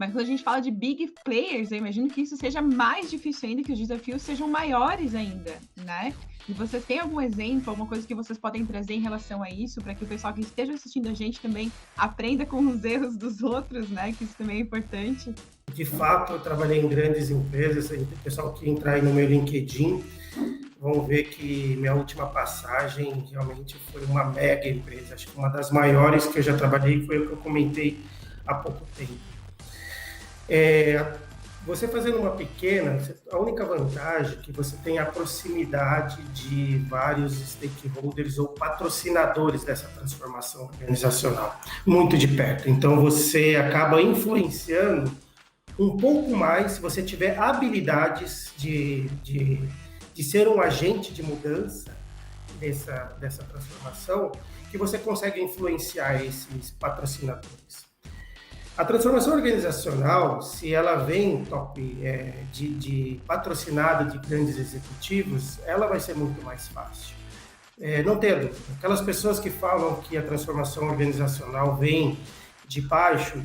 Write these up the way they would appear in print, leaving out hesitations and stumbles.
Mas quando a gente fala de big players, eu imagino que isso seja mais difícil ainda, que os desafios sejam maiores ainda, né? E vocês têm algum exemplo, alguma coisa que vocês podem trazer em relação a isso, para que o pessoal que esteja assistindo a gente também aprenda com os erros dos outros, né? Que isso também é importante. De fato, eu trabalhei em grandes empresas, o pessoal que entrar aí no meu LinkedIn vão ver que minha última passagem realmente foi uma mega empresa, acho que uma das maiores que eu já trabalhei, foi o que eu comentei há pouco tempo. Você fazendo uma pequena, a única vantagem é que você tem a proximidade de vários stakeholders ou patrocinadores dessa transformação organizacional, muito de perto. Então, você acaba influenciando um pouco mais, se você tiver habilidades de ser um agente de mudança dessa transformação, que você consegue influenciar esses patrocinadores. A transformação organizacional, se ela vem de patrocinada de grandes executivos, ela vai ser muito mais fácil. Não tenha dúvida. Aquelas pessoas que falam que a transformação organizacional vem de baixo,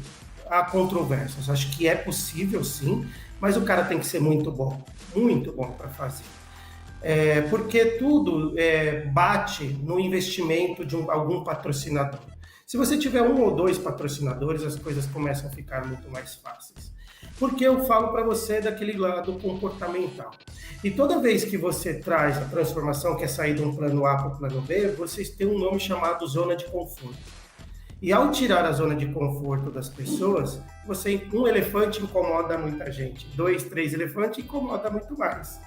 há controvérsias. Acho que é possível, sim, mas o cara tem que ser muito bom para fazer. Porque tudo bate no investimento de algum patrocinador. Se você tiver um ou dois patrocinadores, as coisas começam a ficar muito mais fáceis. Porque eu falo para você daquele lado comportamental. E toda vez que você traz a transformação, que é sair de um plano A para o plano B, vocês têm um nome chamado zona de conforto. E ao tirar a zona de conforto das pessoas, um elefante incomoda muita gente, 2, 3 elefantes incomoda muito mais.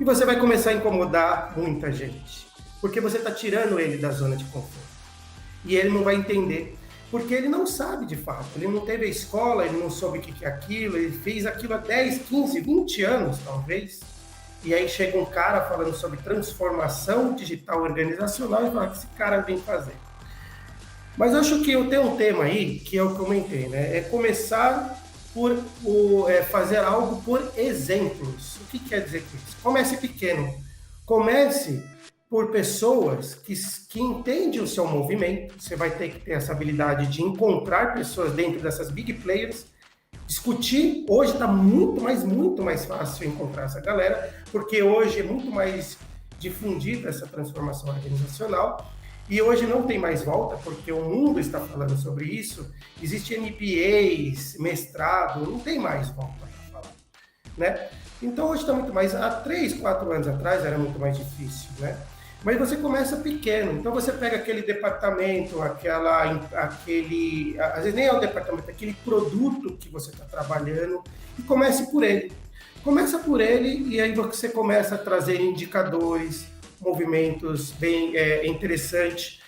E você vai começar a incomodar muita gente, porque você está tirando ele da zona de conforto. E ele não vai entender, porque ele não sabe de fato, ele não teve a escola, ele não soube o que é aquilo, ele fez aquilo há 10, 15, 20 anos talvez, e aí chega um cara falando sobre transformação digital organizacional e fala que esse cara vem fazer. Mas acho que eu tenho um tema aí, que é o que eu comentei, né? É começar por fazer algo por exemplos. O que quer dizer isso? Comece pequeno. Comece por pessoas que entendem o seu movimento. Você vai ter que ter essa habilidade de encontrar pessoas dentro dessas big players, discutir. Hoje está muito mais fácil encontrar essa galera, porque hoje é muito mais difundida essa transformação organizacional. E hoje não tem mais volta, porque o mundo está falando sobre isso. Existe MBAs, mestrado, não tem mais volta para falar, né? Então hoje está muito mais. Há 3, 4 anos atrás era muito mais difícil, né? Mas você começa pequeno. Então você pega aquele departamento, às vezes nem é o departamento, aquele produto que você está trabalhando e comece por ele. Começa por ele e aí você começa a trazer indicadores, movimentos bem interessantes.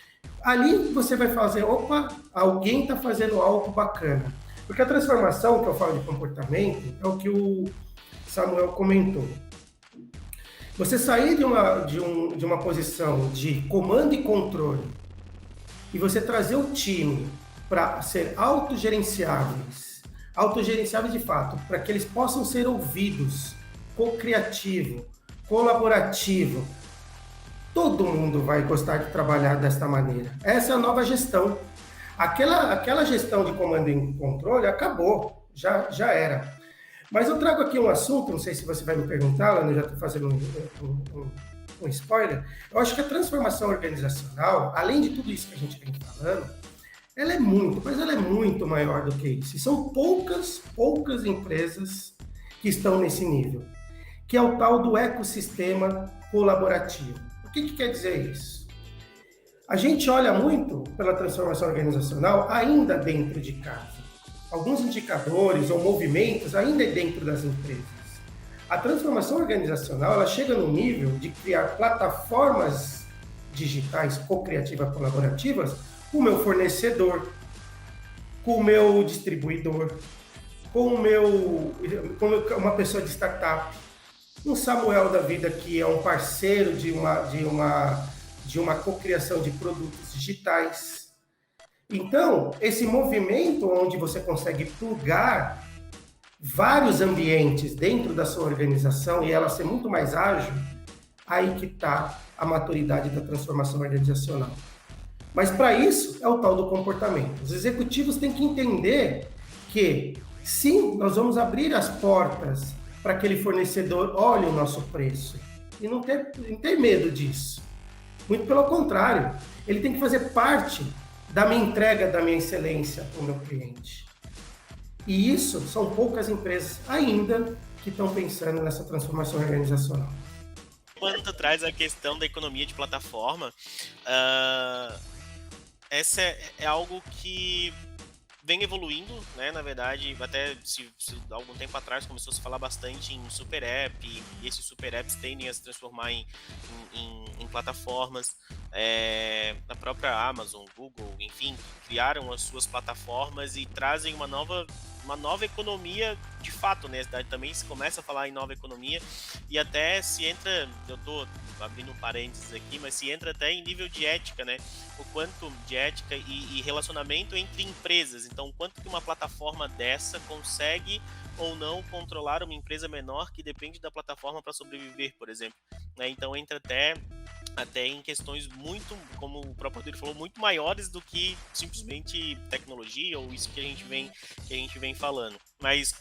Ali você vai fazer, opa, alguém está fazendo algo bacana. Porque a transformação que eu falo de comportamento é o que o Samuel comentou. Você sair de uma posição de comando e controle e você trazer o time para ser autogerenciáveis de fato, para que eles possam ser ouvidos, co-criativo, colaborativo. Todo mundo vai gostar de trabalhar desta maneira. Essa é a nova gestão. Aquela gestão de comando e controle acabou, já era. Mas eu trago aqui um assunto, não sei se você vai me perguntar, Lana, eu já estou fazendo um spoiler. Eu acho que a transformação organizacional, além de tudo isso que a gente vem falando, ela é muito maior do que isso. E são poucas empresas que estão nesse nível, que é o tal do ecossistema colaborativo. O que quer dizer isso? A gente olha muito pela transformação organizacional ainda dentro de casa. Alguns indicadores ou movimentos ainda dentro das empresas. A transformação organizacional ela chega no nível de criar plataformas digitais co-criativas colaborativas com o meu fornecedor, com o meu distribuidor, com uma pessoa de startup, um Samuel da vida que é um parceiro de uma cocriação de produtos digitais. Então, esse movimento onde você consegue plugar vários ambientes dentro da sua organização e ela ser muito mais ágil, aí que está a maturidade da transformação organizacional. Mas para isso é o tal do comportamento. Os executivos têm que entender que Sim, nós vamos abrir as portas para aquele fornecedor olhe o nosso preço e não ter medo disso. Muito pelo contrário, ele tem que fazer parte da minha entrega, da minha excelência para o meu cliente. E isso são poucas empresas ainda que estão pensando nessa transformação organizacional. Quando traz a questão da economia de plataforma, essa é algo que vem evoluindo, né? Na verdade, até se algum tempo atrás começou a se falar bastante em super app, e esses super apps tendem a se transformar em plataformas. A própria Amazon, Google, enfim, criaram as suas plataformas e trazem uma nova economia de fato, né? Também se começa a falar em nova economia e até se entra, eu tô abrindo um parênteses aqui, mas se entra até em nível de ética, né? O quanto de ética e relacionamento entre empresas. Então, o quanto que uma plataforma dessa consegue ou não controlar uma empresa menor que depende da plataforma para sobreviver, por exemplo. Né? Então, entra até em questões muito, como o próprio Rodrigo falou, muito maiores do que simplesmente tecnologia ou isso que a gente vem falando. Mas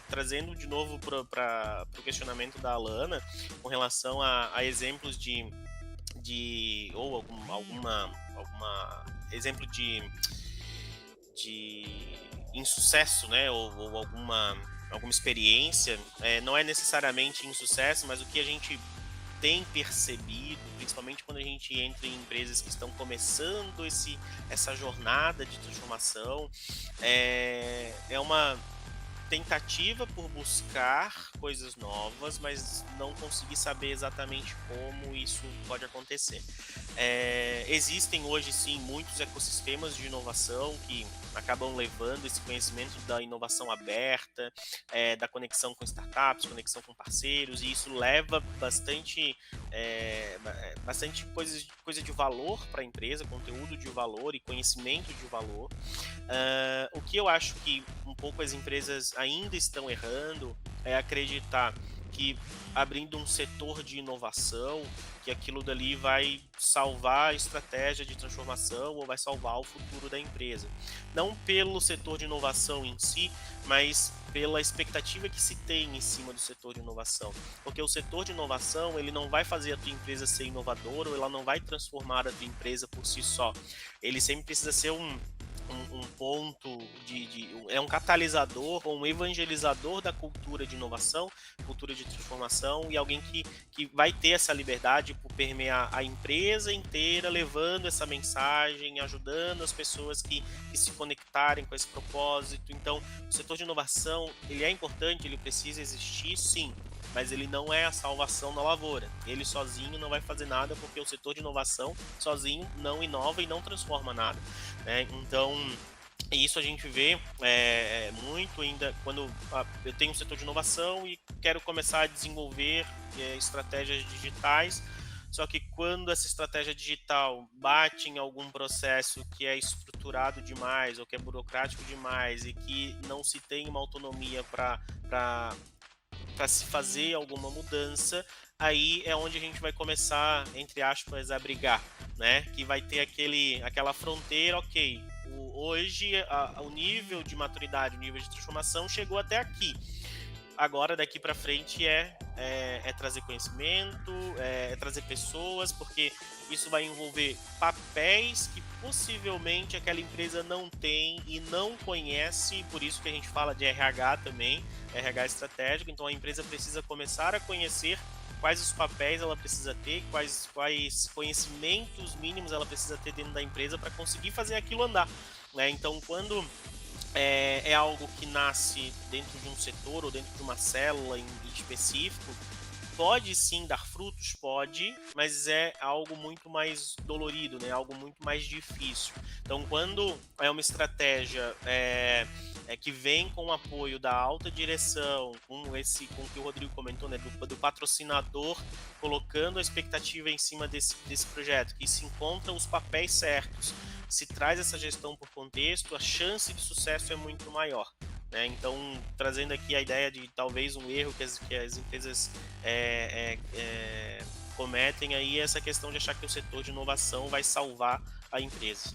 trazendo de novo para o questionamento da Alana com relação a exemplos de ou alguma exemplo de insucesso, né, ou alguma experiência, não é necessariamente insucesso, mas o que a gente tem percebido, principalmente quando a gente entra em empresas que estão começando essa jornada de transformação, é uma tentativa por buscar coisas novas, mas não conseguir saber exatamente como isso pode acontecer. Existem hoje sim muitos ecossistemas de inovação que acabam levando esse conhecimento da inovação aberta, da conexão com startups, conexão com parceiros, e isso leva bastante coisa de valor para a empresa, conteúdo de valor e conhecimento de valor. O que eu acho que um pouco as empresas ainda estão errando é acreditar que abrindo um setor de inovação, que aquilo dali vai salvar a estratégia de transformação ou vai salvar o futuro da empresa. Não pelo setor de inovação em si, mas pela expectativa que se tem em cima do setor de inovação. Porque o setor de inovação, ele não vai fazer a tua empresa ser inovadora ou ela não vai transformar a tua empresa por si só. Ele sempre precisa ser um ponto é um catalisador ou um evangelizador da cultura de inovação, cultura de transformação, e alguém que vai ter essa liberdade por permear a empresa inteira, levando essa mensagem, ajudando as pessoas que se conectarem com esse propósito. Então, o setor de inovação, ele é importante, ele precisa existir, sim, mas ele não é a salvação da lavoura. Ele sozinho não vai fazer nada, porque o setor de inovação sozinho não inova e não transforma nada, né? Então, isso a gente vê muito ainda quando eu tenho um setor de inovação e quero começar a desenvolver estratégias digitais. Só que quando essa estratégia digital bate em algum processo que é estruturado demais ou que é burocrático demais e que não se tem uma autonomia para se fazer alguma mudança, aí é onde a gente vai começar, entre aspas, a brigar, né? Que vai ter aquela fronteira, ok, hoje o nível de maturidade, o nível de transformação chegou até aqui. Agora, daqui para frente, é trazer conhecimento, é trazer pessoas, porque isso vai envolver papéis que possivelmente aquela empresa não tem e não conhece, por isso que a gente fala de RH também, RH estratégico. Então, a empresa precisa começar a conhecer quais os papéis ela precisa ter, quais conhecimentos mínimos ela precisa ter dentro da empresa para conseguir fazer aquilo andar, né? Então, quando é algo que nasce dentro de um setor ou dentro de uma célula em específico, pode sim dar frutos, pode, mas é algo muito mais dolorido, né? Algo muito mais difícil. Então, quando é uma estratégia que vem com o apoio da alta direção, com o que o Rodrigo comentou, né? Do patrocinador colocando a expectativa em cima desse projeto, que se encontram os papéis certos, se traz essa gestão por contexto, a chance de sucesso é muito maior, né? Então, trazendo aqui a ideia de talvez um erro que as empresas cometem aí, essa questão de achar que o setor de inovação vai salvar a empresa.